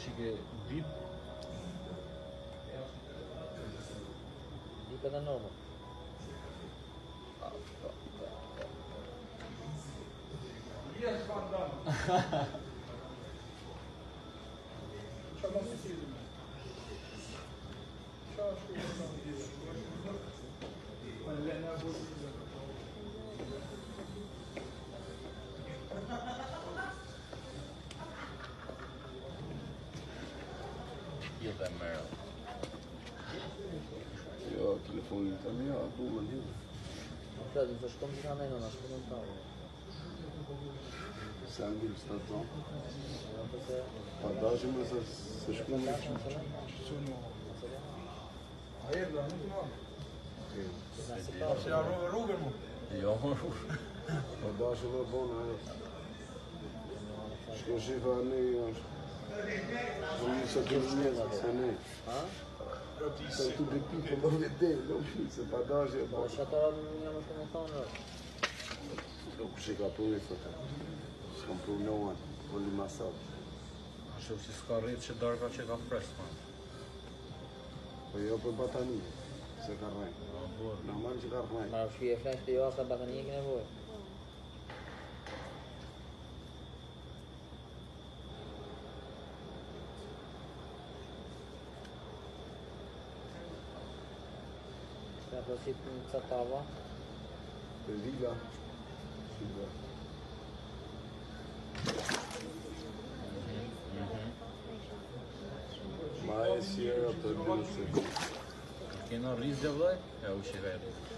shike vip. Vip edhe normal. Yes, Van Damme. Çfarë mos i thënë? Çfarë Jo dhe merë. Jo, telefonin të mja, abu më njërë. Në fletë, në të shkom që ka nejnë, në shkom në të tavë. Se angim së të zonë. Përse... Pa dashim e se shkom në që. A erdha, nuk në anë. Se ja rrugën mu. Jo, rrugën. Pa dashim e bonë ajo. Shko shifa ne është. Në një se të njëzë, se ne. Ha? Se të dhe pikë më vjetem, se pa dashim e Po, bonë. që atëra një më shumë në thonë, Nuk që ka puni, fëtë. S'kam punohen, voli masat. Ashtu si s'ka rritë që darka që ka fresë, man. Po jo për batani, se ka rrejnë. Normal që ka rrejnë. ma shkje e flesh të jo, asa batanie ke nevojë. Ka prosit në kësa tava. Për vila, shqipë. Ma e si e atë lëse. Kena rrizë dhe vëllaj? Ja, u shirë e rrizë.